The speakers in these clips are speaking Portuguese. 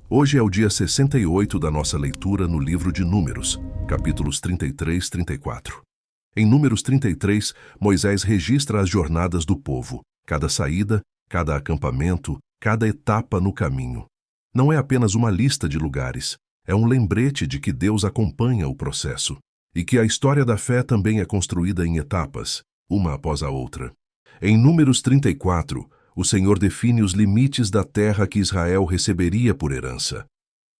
Hoje é o dia 68 da nossa leitura no livro de Números, capítulos 33 e 34. Em Números 33, Moisés registra as jornadas do povo, cada saída, cada acampamento, cada etapa no caminho. Não é apenas uma lista de lugares, é um lembrete de que Deus acompanha o processo e que a história da fé também é construída em etapas, uma após a outra. Em Números 34, o Senhor define os limites da terra que Israel receberia por herança.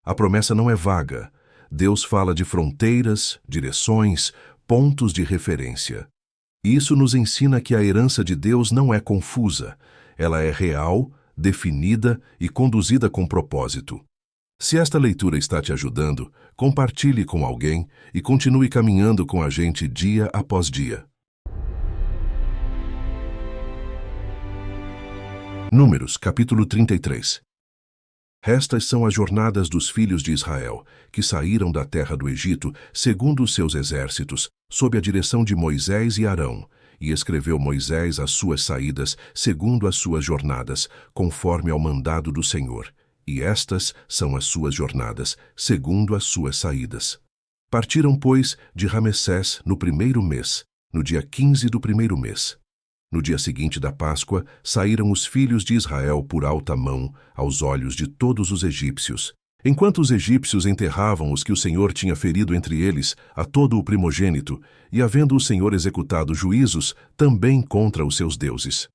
A promessa não é vaga. Deus fala de fronteiras, direções, pontos de referência. Isso nos ensina que a herança de Deus não é confusa. Ela é real, definida e conduzida com propósito. Se esta leitura está te ajudando, compartilhe com alguém e continue caminhando com a gente dia após dia. Números, capítulo 33. Estas são as jornadas dos filhos de Israel, que saíram da terra do Egito, segundo os seus exércitos, sob a direção de Moisés e Arão, e escreveu Moisés as suas saídas, segundo as suas jornadas, conforme ao mandado do Senhor. E estas são as suas jornadas, segundo as suas saídas. Partiram, pois, de Ramessés no primeiro mês, no dia 15 do primeiro mês. No dia seguinte da Páscoa, saíram os filhos de Israel por alta mão, aos olhos de todos os egípcios. Enquanto os egípcios enterravam os que o Senhor tinha ferido entre eles, a todo o primogênito, e havendo o Senhor executado juízos também contra os seus deuses.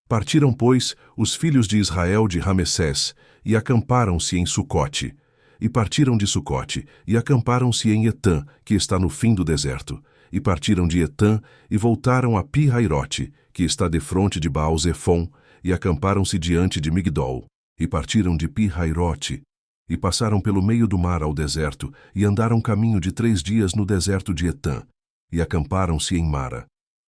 Partiram, pois, os filhos de Israel de Ramessés, e acamparam-se em Sucote. E partiram de Sucote, e acamparam-se em Etã, que está no fim do deserto. E partiram de Etã, e voltaram a Pi-Hairote, que está defronte de Baal-Zefon, e acamparam-se diante de Migdol. E partiram de Pi-Hairote, e passaram pelo meio do mar ao deserto, e andaram caminho de 3 dias no deserto de Etã, e acamparam-se em Mara.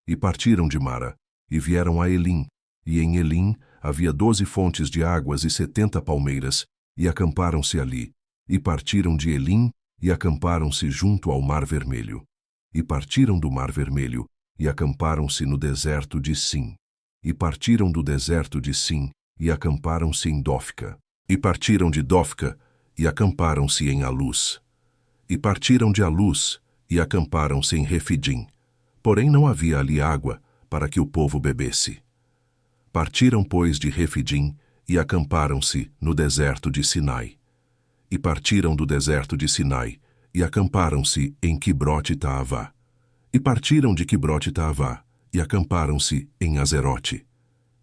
E partiram de Mara, e vieram a Elim, e em Elim havia 12 fontes de águas e 70 palmeiras, e acamparam-se ali. E partiram de Elim, e acamparam-se junto ao Mar Vermelho. E partiram do Mar Vermelho, e acamparam-se no deserto de Sim. E partiram do deserto de Sim, e acamparam-se em Dófica. E partiram de Dófica, e acamparam-se em Alus. E partiram de Alus, e acamparam-se em Refidim. Porém não havia ali água, para que o povo bebesse. Partiram, pois, de Refidim, e acamparam-se no deserto de Sinai. E partiram do deserto de Sinai, e acamparam-se em Quibrote-Taavá. E partiram de Quibrote-Taavá, e acamparam-se em Azerote.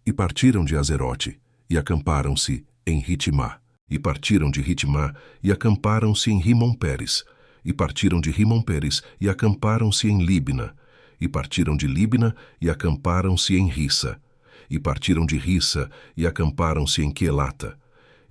E partiram de Azerote, e acamparam-se em Ritimá. E partiram de Ritimá, e acamparam-se em Rimon-Peres. E partiram de Rimon-Peres, e acamparam-se em Libna. E partiram de Libna, e acamparam-se em Rissa. E partiram de Rissa, e acamparam-se em Quelata.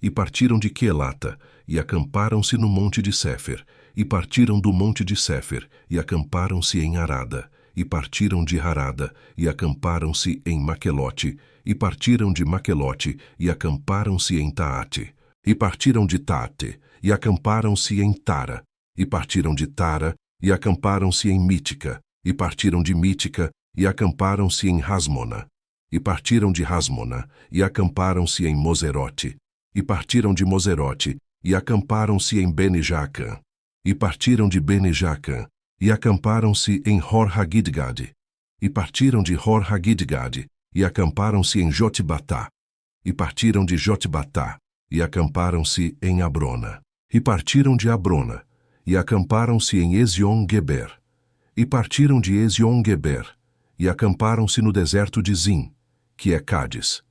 E partiram de Quelata, e acamparam-se no monte de Séfer. E partiram do monte de Séfer, e acamparam-se em Arada. E partiram de Harada, e acamparam-se em Maquelote. E partiram de Maquelote, e acamparam-se em Taate. E partiram de Taate, e acamparam-se em Tara. E partiram de Tara, e acamparam-se em Mítica. E partiram de Mítica, e acamparam-se em Rasmona. E partiram de Rasmona, e acamparam-se em Moserote. E partiram de Moserote, e acamparam-se em Bene-Jaacã. E partiram de Bene-Jaacã, e acamparam-se em Hor-Hagidgad. E partiram de Hor-Hagidgad, e acamparam-se em Jotbatá. E partiram de Jotbatá, e acamparam-se em Abrona. E partiram de Abrona, e acamparam-se em Ezion-Geber. E partiram de Ezion-Geber, e acamparam-se no deserto de Zim, que é Cádiz.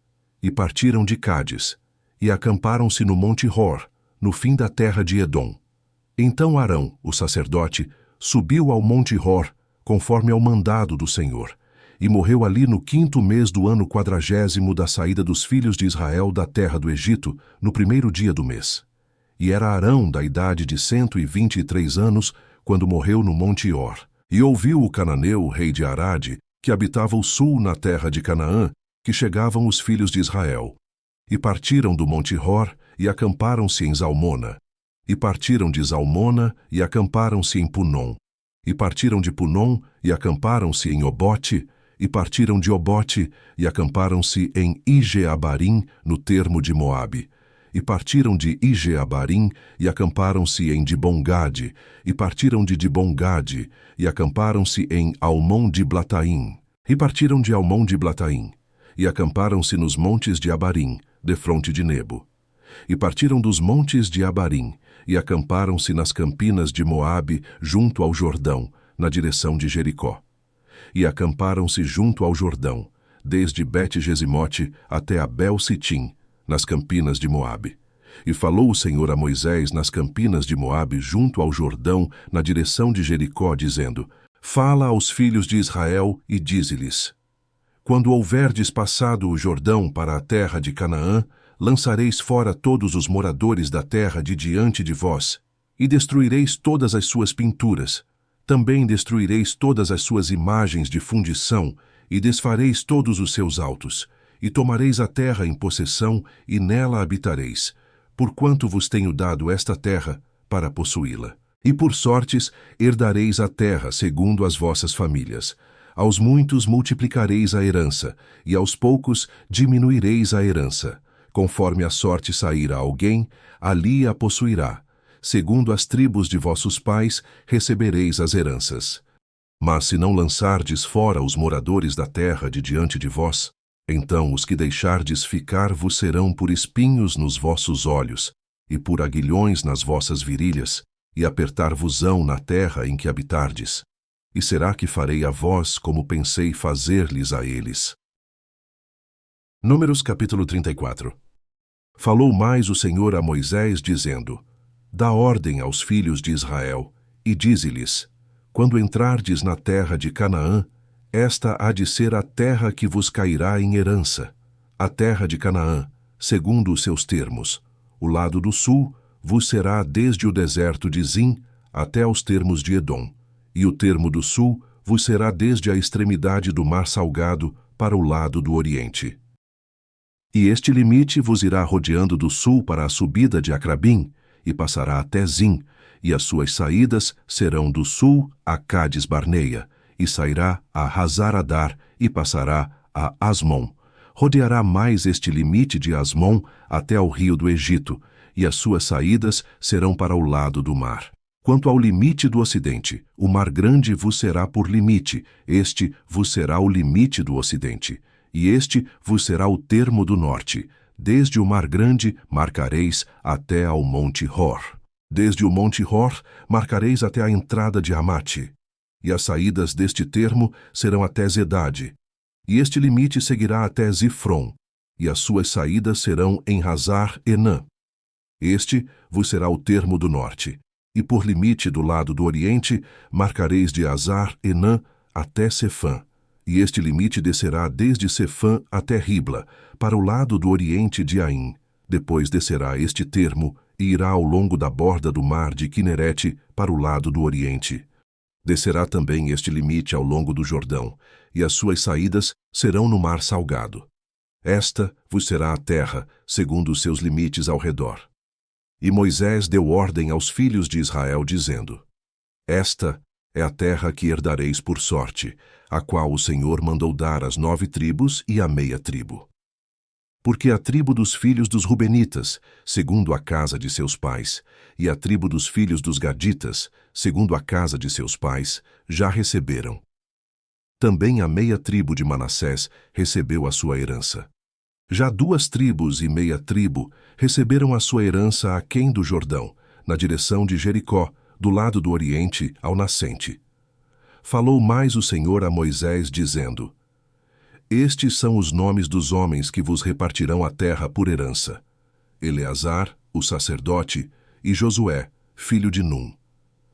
E partiram de Cádiz, e acamparam-se no monte Hor, no fim da terra de Edom. Então Arão, o sacerdote, subiu ao monte Hor, conforme ao mandado do Senhor, e morreu ali no 5º mês do ano 40º da saída dos filhos de Israel da terra do Egito, no 1º dia do mês. E era Arão da idade de 123 anos, quando morreu no monte Hor. E ouviu o cananeu, rei de Arade, que habitava o sul na terra de Canaã, que chegavam os filhos de Israel. E partiram do monte Hor, e acamparam-se em Zalmona. E partiram de Zalmona, e acamparam-se em Punom. E partiram de Punom, e acamparam-se em Obote. E partiram de Obote, e acamparam-se em Ijeabarim, no termo de Moabe. e partiram de Ige-Abarim, e acamparam-se em Dibongade, e partiram de Dibongade, e acamparam-se em Almon-Diblataim, e partiram de Almon-Diblataim, e acamparam-se nos montes de Abarim, defronte de Nebo. E partiram dos montes de Abarim, e acamparam-se nas campinas de Moabe, junto ao Jordão, na direção de Jericó. E acamparam-se junto ao Jordão, desde Bet-Gesimote até Abel-Sitim, nas campinas de Moabe. E falou o Senhor a Moisés nas campinas de Moabe, junto ao Jordão, na direção de Jericó, dizendo: Fala aos filhos de Israel e dize-lhes: Quando houverdes passado o Jordão para a terra de Canaã, lançareis fora todos os moradores da terra de diante de vós, e destruireis todas as suas pinturas. Também destruireis todas as suas imagens de fundição, e desfareis todos os seus altos, e tomareis a terra em possessão, e nela habitareis, porquanto vos tenho dado esta terra para possuí-la. E por sortes herdareis a terra segundo as vossas famílias. Aos muitos multiplicareis a herança, e aos poucos diminuireis a herança. Conforme a sorte sair a alguém, ali a possuirá. Segundo as tribos de vossos pais, recebereis as heranças. Mas se não lançardes fora os moradores da terra de diante de vós, então os que deixardes ficar vos serão por espinhos nos vossos olhos, e por aguilhões nas vossas virilhas, e apertar-vos-ão na terra em que habitardes. E será que farei a vós como pensei fazer-lhes a eles? Números capítulo 34. Falou mais o Senhor a Moisés, dizendo: Dá ordem aos filhos de Israel, e dize-lhes: Quando entrardes na terra de Canaã, esta há de ser a terra que vos cairá em herança, a terra de Canaã, segundo os seus termos. O lado do sul vos será desde o deserto de Zim até aos termos de Edom, e o termo do sul vos será desde a extremidade do mar salgado para o lado do oriente. E este limite vos irá rodeando do sul para a subida de Acrabim, e passará até Zim, e as suas saídas serão do sul a Cádiz-Barneia, e sairá a Hazar-Adar, e passará a Asmon. Rodeará mais este limite de Asmon até ao rio do Egito, e as suas saídas serão para o lado do mar. Quanto ao limite do ocidente, o mar grande vos será por limite, este vos será o limite do ocidente, e este vos será o termo do norte. Desde o mar grande marcareis até ao monte Hor. Desde o monte Hor marcareis até a entrada de Amate. E as saídas deste termo serão até Zedade. E este limite seguirá até Zifron, e as suas saídas serão em Hazar-Enã. Este vos será o termo do norte. E por limite do lado do oriente marcareis de Hazar-Enã até Sefã. E este limite descerá desde Sefã até Ribla, para o lado do oriente de Aim. Depois descerá este termo e irá ao longo da borda do mar de Quinerete para o lado do oriente. Descerá também este limite ao longo do Jordão, e as suas saídas serão no mar salgado. Esta vos será a terra, segundo os seus limites ao redor. E Moisés deu ordem aos filhos de Israel, dizendo: Esta é a terra que herdareis por sorte, a qual o Senhor mandou dar às 9 tribos e à meia tribo. Porque a tribo dos filhos dos Rubenitas, segundo a casa de seus pais, e a tribo dos filhos dos Gaditas, segundo a casa de seus pais, já receberam. Também a meia tribo de Manassés recebeu a sua herança. Já 2 tribos e meia tribo receberam a sua herança aquém do Jordão, na direção de Jericó, do lado do oriente ao nascente. Falou mais o Senhor a Moisés, dizendo: Estes são os nomes dos homens que vos repartirão a terra por herança: Eleazar, o sacerdote, e Josué, filho de Num.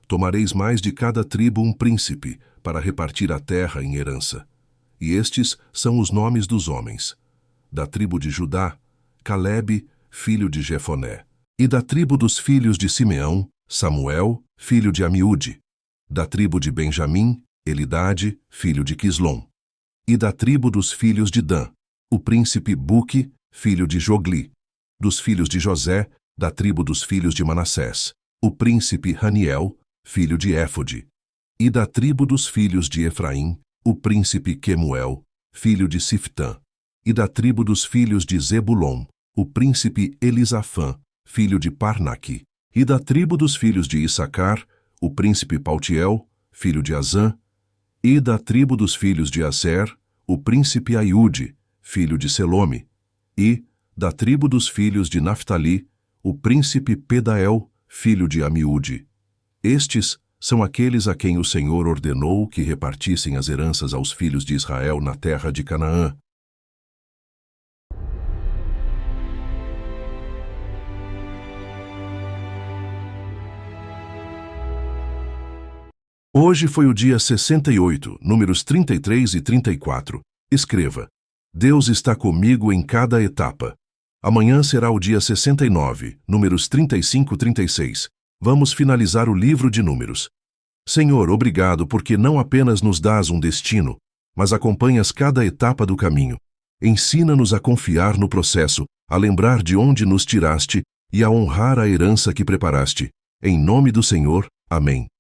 Tomareis mais de cada tribo um príncipe, para repartir a terra em herança. E estes são os nomes dos homens: da tribo de Judá, Calebe, filho de Jefoné. E da tribo dos filhos de Simeão, Samuel, filho de Amiúde. Da tribo de Benjamim, Elidade, filho de Quislom. E da tribo dos filhos de Dan, o príncipe Buque, filho de Jogli. Dos filhos de José, da tribo dos filhos de Manassés, o príncipe Haniel, filho de Éfode. E da tribo dos filhos de Efraim, o príncipe Quemuel, filho de Siftã. E da tribo dos filhos de Zebulon, o príncipe Elisafã, filho de Parnaque. E da tribo dos filhos de Issacar, o príncipe Paltiel, filho de Azã. E da tribo dos filhos de Aser, o príncipe Aiude, filho de Selome. E da tribo dos filhos de Naftali, o príncipe Pedael, filho de Amiúde. Estes são aqueles a quem o Senhor ordenou que repartissem as heranças aos filhos de Israel na terra de Canaã. Hoje foi o dia 68, números 33 e 34. Escreva: Deus está comigo em cada etapa. Amanhã será o dia 69, números 35 e 36. Vamos finalizar o livro de Números. Senhor, obrigado porque não apenas nos dás um destino, mas acompanhas cada etapa do caminho. Ensina-nos a confiar no processo, a lembrar de onde nos tiraste e a honrar a herança que preparaste. Em nome do Senhor, amém.